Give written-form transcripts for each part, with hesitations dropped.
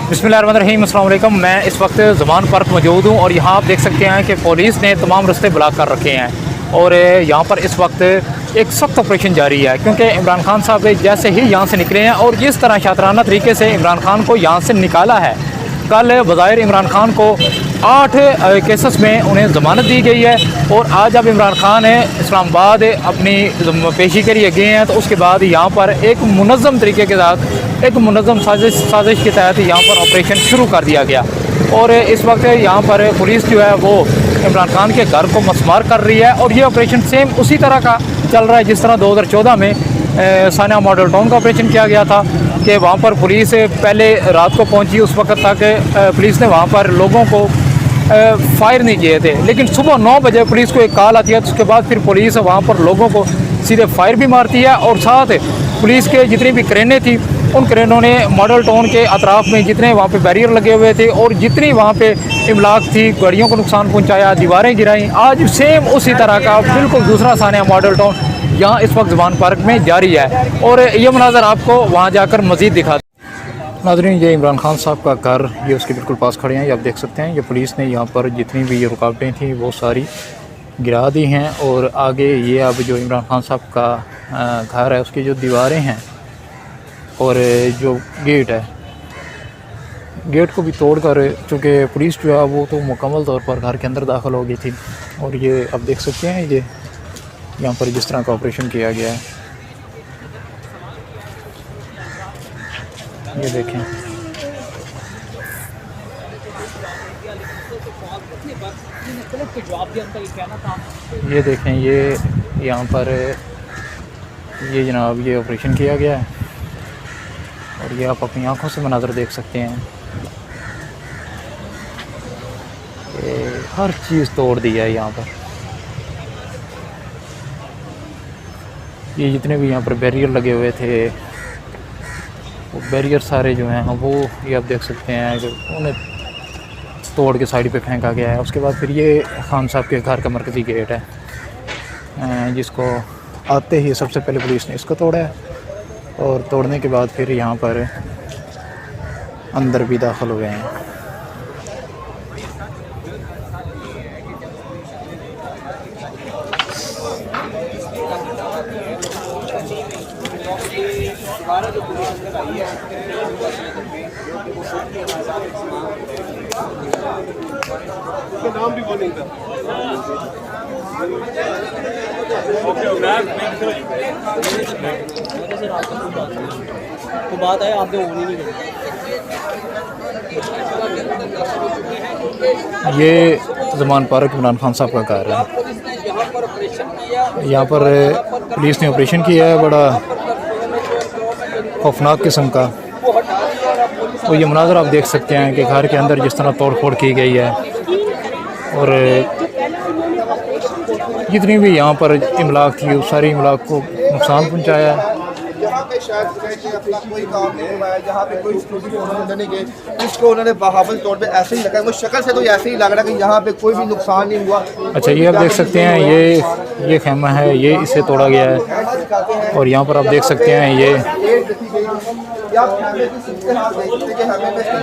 बिस्मिल्लाहिर्रहमानिर्रहीम, अस्सलाम वालेकुम। मैं इस वक्त ज़मान पार्क मौजूद हूँ और यहाँ आप देख सकते हैं कि पुलिस ने तमाम रास्ते ब्लॉक कर रखे हैं और यहाँ पर इस वक्त एक सख्त ऑपरेशन जारी है, क्योंकि इमरान खान साहब जैसे ही यहाँ से निकले हैं और जिस तरह शातराना तरीके से इमरान खान को यहाँ से निकाला है। कल बज़ाहिर इमरान खान को 8 केसेस में उन्हें ज़मानत दी गई है और आज जब इमरान खान इस्लामाबाद अपनी पेशी के लिए गए हैं तो उसके बाद यहाँ पर एक मुनज़्ज़म तरीके के साथ एक मुनज़्ज़म साजिश के तहत यहाँ पर ऑपरेशन शुरू कर दिया गया। और इस वक्त यहाँ पर पुलिस जो है वो इमरान खान के घर को मसमार कर रही है और ये ऑपरेशन सेम उसी तरह का चल रहा है जिस तरह 2014 में सानिया मॉडल टाउन का ऑपरेशन किया गया था कि वहाँ पर पुलिस पहले रात को पहुँची। उस वक्त तक पुलिस ने वहाँ पर लोगों को फायर नहीं किए थे, लेकिन सुबह 9 बजे पुलिस को एक कॉल आती है तो उसके बाद फिर पुलिस वहाँ पर लोगों को सीधे फायर भी मारती है। और साथ पुलिस के जितनी भी क्रेनें थी उन क्रेनों ने मॉडल टाउन के अतराफ में जितने वहाँ पे बैरियर लगे हुए थे और जितनी वहाँ पे इमलाक थी गाड़ियों को नुकसान पहुँचाया, दीवारें गिराई। आज सेम उसी तरह का बिल्कुल दूसरा सानिया मॉडल टाउन यहाँ इस वक्त ज़मान पार्क में जारी है और ये मनाज़र आपको वहाँ जाकर मज़ीद दिखा। नाज़रीन, ये इमरान खान साहब का घर, ये उसके बिल्कुल पास खड़े हैं, ये आप देख सकते हैं। ये पुलिस ने यहाँ पर जितनी भी ये रुकावटें थी वो सारी गिरा दी हैं और आगे ये अब जो इमरान खान साहब का घर है उसकी जो दीवारें हैं और जो गेट है, गेट को भी तोड़ कर, चूँकि पुलिस जो है वो तो मुकम्मल तौर पर घर के अंदर दाखिल हो गई थी। और ये आप देख सकते हैं ये यहाँ पर जिस तरह का ऑपरेशन किया गया है, ये देखें। ये देखें, ये यहाँ पर ये जनाब ये ऑपरेशन किया गया है और ये आप अपनी आंखों से मनाज़र देख सकते हैं कि हर चीज़ तोड़ दी है यहाँ पर। ये जितने भी यहाँ पर बैरियर लगे हुए थे वो बैरियर सारे जो हैं वो ये आप देख सकते हैं कि उन्हें तोड़ के साइड पे फेंका गया है। उसके बाद फिर ये खान साहब के घर का मरकज़ी गेट है जिसको आते ही सबसे पहले पुलिस ने इसको तोड़ा है और तोड़ने के बाद फिर यहाँ पर अंदर भी दाखिल हुए हैं। नाम भी बोलेंगे तो बात है आपने होनी नहीं। ये ज़मान पार्क इमरान खान साहब का घर है। यहाँ पर पुलिस ने ऑपरेशन किया है बड़ा खौफनाक किस्म का। और ये मनाज़र आप देख सकते हैं कि घर के अंदर जिस तरह तोड़ फोड़ की गई है और जितनी भी यहाँ पर इमलाक थी उस सारी इमलाक को नुकसान पहुँचाया है। यहाँ पे शायद अपना कोई काम नहीं हुआ है, जहाँ पे कोई स्टूडेंट नहीं गए, इसको उन्होंने बहावल तौर पे ऐसे ही लगा, वो शक्ल से तो ऐसे ही लग रहा है कि यहाँ पे कोई भी नुकसान नहीं हुआ। अच्छा, ये आप देख सकते हैं ये खैमा है, ये इसे तोड़ा गया है और यहाँ पर आप देख सकते हैं ये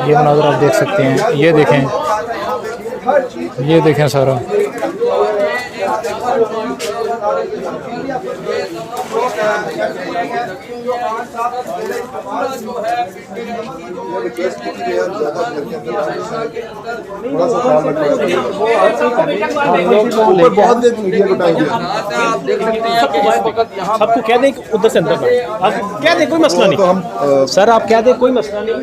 मनाज़र आप देख सकते हैं। ये देखें सारा। सबको कह दें उधर से अंदर आप कह दें कोई मसला नहीं सर, आप कह दें कोई मसला नहीं।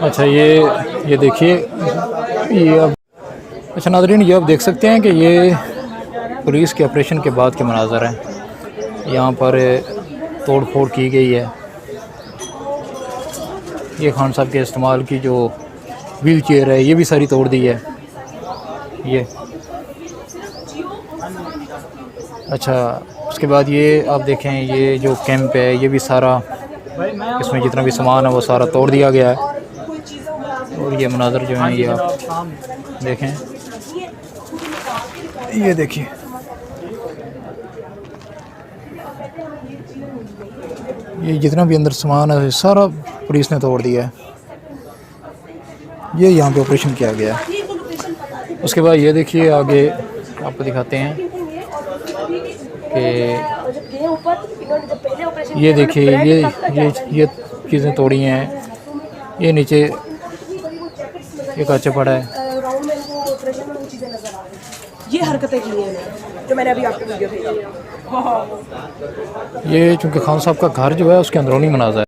अच्छा, ये देखिए ये अब अच्छा नाज़रीन, ये आप देख सकते हैं कि ये पुलिस के ऑपरेशन के बाद के मनाज़र हैं। यहाँ पर तोड़ फोड़ की गई है। ये खान साहब के इस्तेमाल की जो व्हील चेयर है ये भी सारी तोड़ दी है। ये अच्छा, उसके बाद ये आप देखें ये जो कैंप है ये भी सारा, इसमें जितना भी सामान है वो सारा तोड़ दिया गया है। और ये मनाज़र जो हैं ये आप देखें, ये देखिए ये जितना भी अंदर सामान है सारा पुलिस ने तोड़ दिया है। ये यहाँ पे ऑपरेशन किया गया है। उसके बाद ये देखिए आगे आपको दिखाते हैं कि ये देखिए ये चीज़ें तोड़ी हैं। ये नीचे ये कच्चा पड़ा है। ये हरकतें की हैं जो मैंने अभी आपको वीडियो भेजी है। ये चूँकि खान साहब का घर जो है उसके अंदरूनी मनाज़र है।